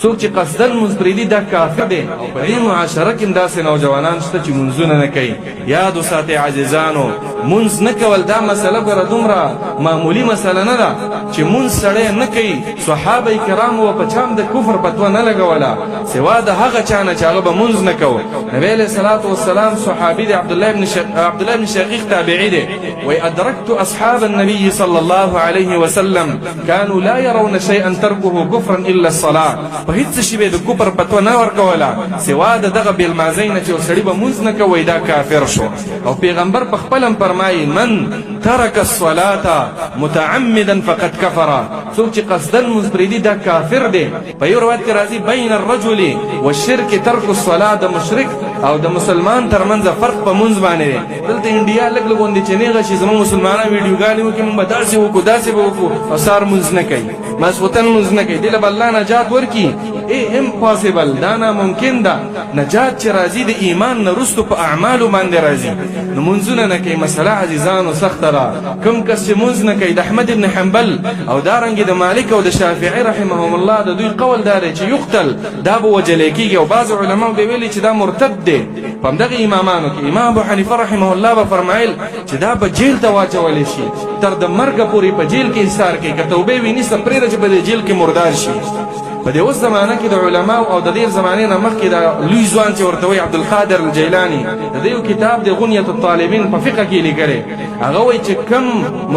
څوک چې قصدن منځ پرېږدي دا کافر دی. او په دې معاشره کې داسې نوجوانان شته چې منځونه نه کوي. یاد وساتئ عزیزانو، منځ نه کول دا مسله ګوره دومره معمولي مسله نه ده چې منځ سړی نه کوي. صحابه کرامو په چا هم د کفر فتوا نه لګوله سوا د هغه چا نه چې هغه به منځ نه کوو. نبی علیه الصلاة والسلام صحابي دی، عبدالله بن شقیق تابعي دی، وی ادرکت اصحاب النبي صلى الله عليه وسلم كانوا لا يرون شيئا تركه كفرا الا الصلاه. په هیڅ شي به د کفر فتوا نه ورکوله سوا د دغه بېلمازۍ نه چې سړي به مونځ نه کوي دا کافر شو. او پیغمبر په خپل هم فرمایي من ترک الصلاه متعمدا فقد کفر. څوک چې قصدن مونځ پرېږدي دا کافر دی. په یو روایت کې راځي بین الرجل والشرک ترک الصلاه، د مشرک او د مسلمان ترمنځ فرق په مونځ باندې دی. دلته انډیا لږ لږ غوندې چې نیغه شي زموږ مسلمانان ویډیوګانې وکړي موږ به داسې وکړو داسې به وکړو او سهار مونځ نه کوي، ماسخوتن مونځ نه کوي. دې له به الله نجات ورکړي. امپاسبل، دا ناممکن ده. نجات چې راځي د ایمان نه وروستو په اعمالو باندې راځي. نو مونځونه نه کوي. مسله عزیزانو سخته ده. کوم کس چې مونځ نه کوي د احمد بن حنبل او دارنګې د مالک او د شافعي رحمهم الله د دوی قول دا دی چې یقتل، دا به وجلی کېږي. او بعض علماو به ویلي چې دا مرتد دی. په همدغه امامانو کې امام ابو حنیفه رحمه الله به فرمایل چې دا به جیل ته واچولی شي، تر د مرګه پورې په جیل کې ایثار کوي. که توبې وي نیسه پرېږده چې په دې جیل کې مردار شي. په دې اوس زمانه کې د علماو او د دې زمانې نه مخکې د لوی ځوان چې ورته وایي عبدالقادر الجیلاني د دې یو کتاب د غنیة الطالبین په فقه کې لیکلی. هغه وایي چې کم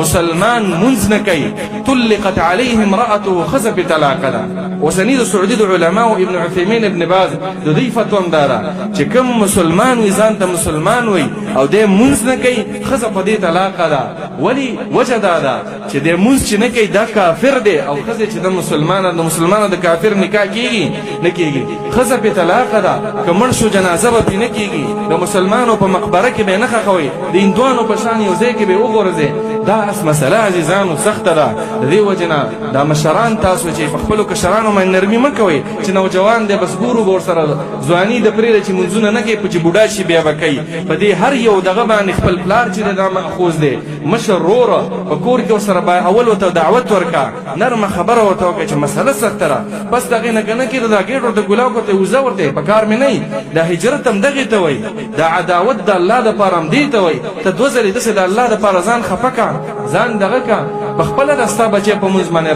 مسلمان منځ نه کوي طلقت علیه امرأته، ښځه پې طلاقه ده. اوسني د سعودي د علماو ابن عثیمین ابن باز د دوی فتوا هم دا ده چې کم مسلمان وي ځان ته مسلمان وي او دی منځ نه کوي ښځه په دې طلاقه ده. ولې وجه دا ده چې دی منځ چې نه کوي دا کافر دی. او ښځه چې د مسلمانانو د کافر نکاح کېږي نه کېږي، ښځه پې طلاقه ده. که مړ شو جنازه به پې نه کېږي، د مسلمانو په مقبره کې به یې نه ښخوئ، د هندوانو په شان یو ځای کې به یې وغورځئ. دا مسله عزیزانو سخته ده. د دې وجې نه دا مشران تاسو چې په خپلو کشرانو باندې نرمي مه کوئ چې نوجوان دی بس ګورو به ورسره ځواني د پرېږده چې منځونه نه کوي، چې بوډا شي بیا به کوي. په دې هر یو دغه باندې خپل پلار چې دی دا مأخوذ دی. مشر وروره په کور کې ورسره اول ورته دعوت ورکړه، نرمه خبره ورته وکړه چې مسله سخته ده. بس دغې نه که نه کېده دا ګېټ ورته ګلاو کړه ته وزه ورته په کار مې نه وي. دا هجرت هم دغې ته وایي، دا عداوت د الله دپاره هم دې ته وایي. ته دوه ځلې داسې د الله دپاره ځان خفه کړه، ځان دغه کړه، په خپله ده ستا بچی په مونځ باندې